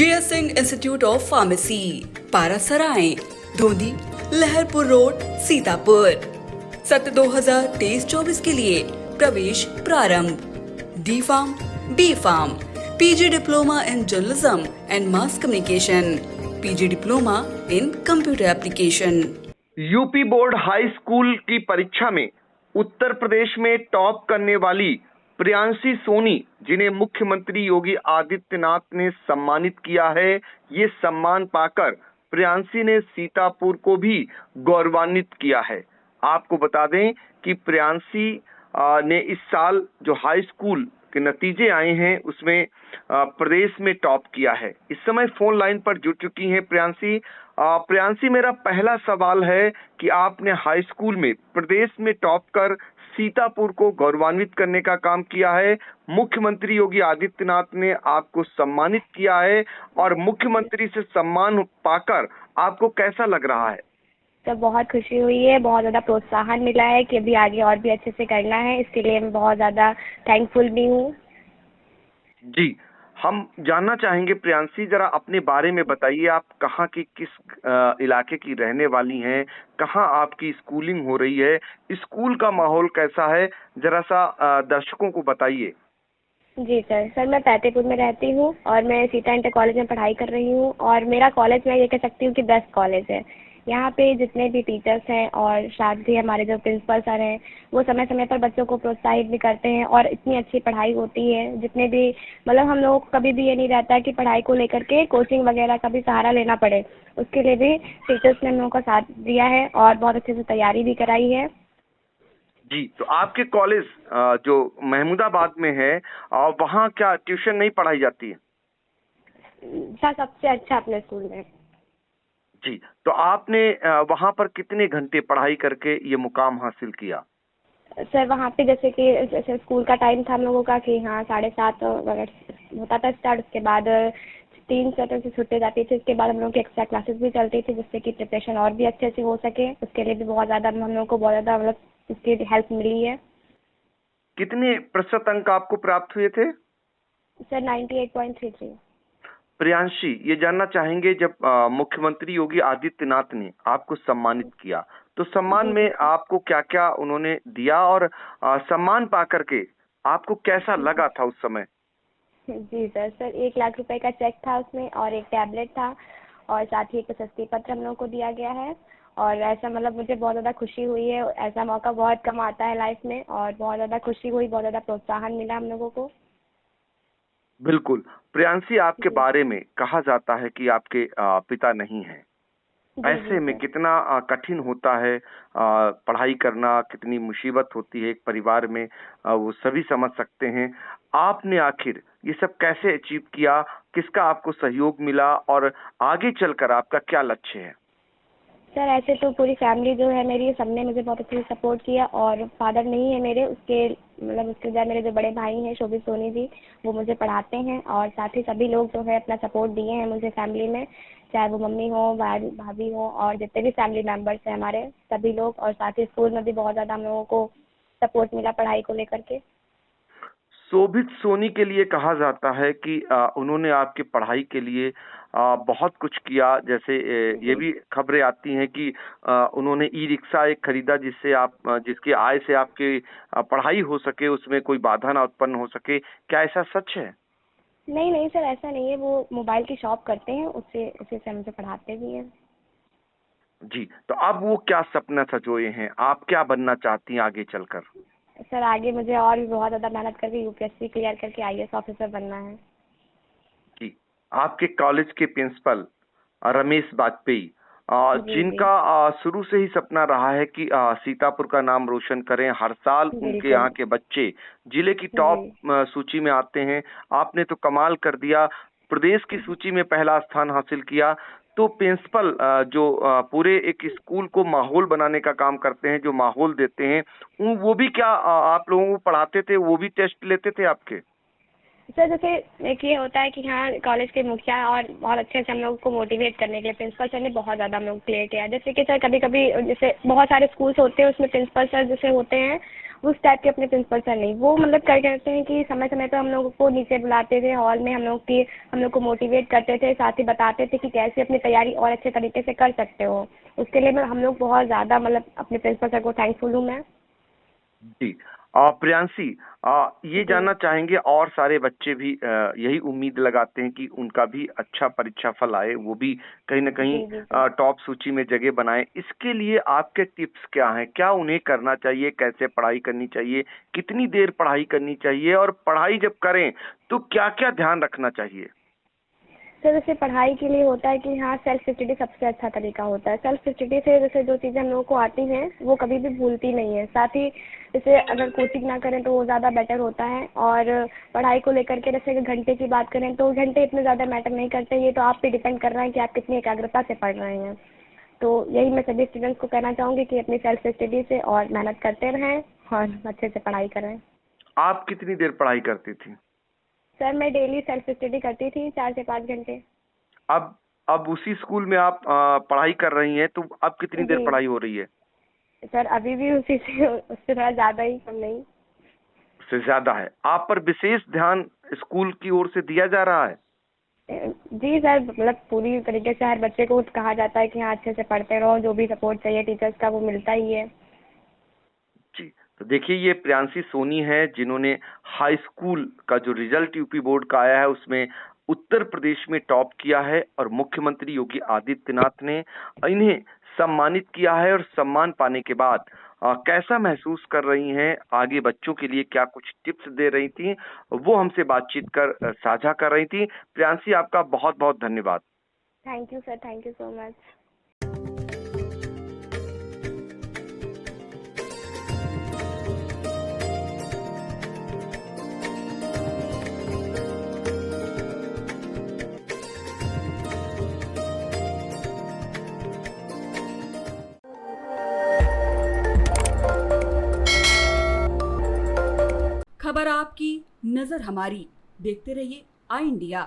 JS Singh institute of pharmacy, Parasrai, Dhondi, Laharpur road, Sitapur. सत्र 2023-24 के लिए प्रवेश प्रारंभ। D pharm, B pharm, PG diploma in journalism and mass communication, PG diploma in computer application. UP board high school की परीक्षा में उत्तर प्रदेश में टॉप करने वाली प्रियांशी सोनी, जिन्हें मुख्यमंत्री योगी आदित्यनाथ ने सम्मानित किया है, ये सम्मान पाकर प्रियांशी ने सीतापुर को भी गौरवान्वित किया है। आपको बता दें कि प्रियांशी ने इस साल जो हाई स्कूल के नतीजे आए हैं उसमें प्रदेश में टॉप किया है। इस समय फोन लाइन पर जुड़ चुकी हैं प्रियांशी। प्रियांशी, मेरा पहला सवाल है कि आपने हाई स्कूल में प्रदेश में टॉप कर सीतापुर को गौरवान्वित करने का काम किया है। मुख्यमंत्री योगी आदित्यनाथ ने आपको सम्मानित किया है और मुख्यमंत्री से सम्मान पाकर आपको कैसा लग रहा है? तो बहुत खुशी हुई है, बहुत ज़्यादा प्रोत्साहन मिला है कि अभी आगे और भी अच्छे से करना है। इसके लिए मैं बहुत ज़्यादा थैंकफुल भी हूँ। जी, हम जानना चाहेंगे प्रियांशी, जरा अपने बारे में बताइए। आप कहाँ की, किस इलाके की रहने वाली हैं? कहाँ आपकी स्कूलिंग हो रही है? स्कूल का माहौल कैसा है? जरा सा दर्शकों को बताइए। जी सर, मैं फतेहपुर में रहती हूँ और मैं सीता इंटर कॉलेज में पढ़ाई कर रही हूँ। और मेरा कॉलेज, मैं ये कह सकती हूँ कि बेस्ट कॉलेज है। यहाँ पे जितने भी टीचर्स हैं और साथ ही हमारे जो प्रिंसिपल सर हैं, वो समय समय पर बच्चों को प्रोत्साहित भी करते हैं और इतनी अच्छी पढ़ाई होती है। जितने भी मतलब हम लोगों को कभी भी ये नहीं रहता है कि पढ़ाई को लेकर के कोचिंग वगैरह का भी सहारा लेना पड़े। उसके लिए भी टीचर्स ने हम लोगों का साथ दिया है और बहुत अच्छे से तैयारी भी कराई है। जी, तो आपके कॉलेज जो महमूदाबाद में है, वहाँ क्या ट्यूशन नहीं पढ़ाई जाती है? सर, सबसे अच्छा अपने स्कूल में। जी, तो आपने वहाँ पर कितने घंटे पढ़ाई करके ये मुकाम हासिल किया? सर, वहाँ पे जैसे स्कूल का टाइम था हम लोगों का कि हाँ 7:30 होता था स्टार्ट। उसके बाद 3 से छुट्टी जाती थी। उसके बाद हम लोग की एक्स्ट्रा क्लासेस भी चलती थी, जिससे कि प्रिपरेशन और भी अच्छे से हो सके। उसके लिए भी बहुत ज़्यादा हम लोग को बहुत ज़्यादा मतलब इसकी हेल्प मिली है। कितने प्रतिशत अंक आपको प्राप्त हुए थे? सर, 98.33। प्रियांशी, ये जानना चाहेंगे, जब मुख्यमंत्री योगी आदित्यनाथ ने आपको सम्मानित किया तो सम्मान में आपको क्या क्या उन्होंने दिया और सम्मान पाकर के आपको कैसा लगा था उस समय? जी सर, 1 लाख रुपए का चेक था उसमें और एक टैबलेट था और साथ ही एक प्रशस्ति पत्र हम लोग को दिया गया है। और ऐसा मतलब मुझे बहुत ज़्यादा खुशी हुई है। ऐसा मौका बहुत कम आता है लाइफ में और बहुत ज़्यादा खुशी हुई, बहुत ज़्यादा प्रोत्साहन मिला हम लोगों को। बिल्कुल। प्रियांशी, आपके बारे में कहा जाता है कि आपके पिता नहीं हैं। ऐसे में कितना कठिन होता है पढ़ाई करना, कितनी मुसीबत होती है एक परिवार में, वो सभी समझ सकते हैं। आपने आखिर ये सब कैसे अचीव किया? किसका आपको सहयोग मिला और आगे चलकर आपका क्या लक्ष्य है? सर, ऐसे तो पूरी फैमिली जो है मेरी, सबने मुझे बहुत अच्छे से सपोर्ट किया। और फादर नहीं है मेरे, उसके बजाय मेरे जो बड़े भाई हैं शोभित सोनी जी, वो मुझे पढ़ाते हैं। और साथ ही सभी लोग जो है अपना सपोर्ट दिए हैं मुझे फैमिली में, चाहे वो मम्मी हो, भाभी हो और जितने भी फैमिली मेम्बर्स हैं हमारे सभी लोग। और साथ ही स्कूल में भी बहुत ज़्यादा हम लोगों को सपोर्ट मिला पढ़ाई को लेकर के। शोभित सोनी के लिए कहा जाता है कि उन्होंने आपकी पढ़ाई के लिए बहुत कुछ किया। जैसे ये भी खबरें आती हैं कि उन्होंने ई रिक्शा एक खरीदा, जिससे जिसकी आय से आपकी पढ़ाई हो सके, उसमें कोई बाधा ना उत्पन्न हो सके। क्या ऐसा सच है? नहीं सर, ऐसा नहीं है। वो मोबाइल की शॉप करते हैं, उससे उसी से मुझे पढ़ाते भी हैं। जी, तो अब वो क्या सपना संजोए हैं? आप क्या बनना चाहती हैं आगे चलकर? सर, आगे मुझे और भी बहुत ज़्यादा मेहनत करके यूपीएससी क्लियर करके आईएएस ऑफिसर बनना है। जी, आपके कॉलेज के प्रिंसिपल रमेश वाजपेयी, जिनका शुरू से ही सपना रहा है कि सीतापुर का नाम रोशन करें, हर साल उनके यहाँ के बच्चे जिले की टॉप सूची में आते हैं। आपने तो कमाल कर दिया, प्रदेश की सूची में पहला स्थान हासिल किया। तो प्रिंसिपल जो पूरे एक स्कूल को माहौल बनाने का काम करते हैं, जो माहौल देते हैं, वो भी क्या आप लोगों को पढ़ाते थे? वो भी टेस्ट लेते थे आपके? सर, जैसे एक ये होता है कि हाँ कॉलेज के मुखिया और बहुत अच्छे से हम लोग को मोटिवेट करने के लिए प्रिंसिपल सर ने बहुत ज़्यादा हम लोग क्लियर किया। जैसे कि सर कभी कभी जैसे बहुत सारे स्कूल्स होते हैं, उसमें प्रिंसिपल सर जैसे होते हैं उस टाइप के अपने प्रिंसिपल सर नहीं। वो मतलब क्या कहते हैं कि समय समय पर हम लोगों को नीचे बुलाते थे हॉल में, हम लोग को मोटिवेट करते थे, साथ ही बताते थे कि कैसे अपनी तैयारी और अच्छे तरीके से कर सकते हो। उसके लिए हम लोग बहुत ज़्यादा मतलब अपने प्रिंसिपल सर को थैंकफुल हूँ मैं। जी। प्रियांशी, ये जानना चाहेंगे, और सारे बच्चे भी यही उम्मीद लगाते हैं कि उनका भी अच्छा परीक्षा फल आए, वो भी कहीं ना कहीं जी जी जी। टॉप सूची में जगह बनाए। इसके लिए आपके टिप्स क्या हैं? क्या उन्हें करना चाहिए? कैसे पढ़ाई करनी चाहिए? कितनी देर पढ़ाई करनी चाहिए? और पढ़ाई जब करें तो क्या क्या ध्यान रखना चाहिए? सर जैसे पढ़ाई के लिए होता है कि हाँ, सेल्फ स्टडी सबसे अच्छा तरीका होता है। सेल्फ स्टडी से जैसे जो चीज़ें हम लोगों को आती हैं वो कभी भी भूलती नहीं है। साथ ही जैसे अगर कोचिंग ना करें तो वो ज़्यादा बेटर होता है। और पढ़ाई को लेकर के जैसे कि घंटे की बात करें तो घंटे इतने ज़्यादा मैटर नहीं करते। ये तो आप पे डिपेंड कर रहा है कि आप कितनी एकाग्रता से पढ़ रहे हैं। तो यही मैं सभी स्टूडेंट्स को कहना चाहूँगी कि अपनी सेल्फ स्टडी से और मेहनत करते रहें और अच्छे से पढ़ाई करें। आप कितनी देर पढ़ाई करती थी? सर मैं डेली सेल्फ स्टडी करती थी 4 से 5 घंटे। अब उसी स्कूल में आप पढ़ाई कर रही हैं, तो अब कितनी देर जी पढ़ाई हो रही है? सर अभी भी उसी से उससे थोड़ा ज़्यादा ही, कम नहीं। से ज्यादा है? आप पर विशेष ध्यान स्कूल की ओर से दिया जा रहा है? जी सर, मतलब पूरी तरीके से हर बच्चे को कहा जाता है कि हाँ अच्छे से पढ़ते रहो, जो भी सपोर्ट चाहिए टीचर्स का वो मिलता ही है। जी। तो देखिए, ये प्रियांशी सोनी है जिन्होंने हाई स्कूल का जो रिजल्ट यूपी बोर्ड का आया है उसमें उत्तर प्रदेश में टॉप किया है, और मुख्यमंत्री योगी आदित्यनाथ ने इन्हें सम्मानित किया है। और सम्मान पाने के बाद कैसा महसूस कर रही हैं, आगे बच्चों के लिए क्या कुछ टिप्स दे रही थी, वो हमसे बातचीत कर साझा कर रही थी। प्रियांशी, आपका बहुत बहुत धन्यवाद। Thank you sir, thank you so much. खबर आपकी, नजर हमारी। देखते रहिए आई इंडिया।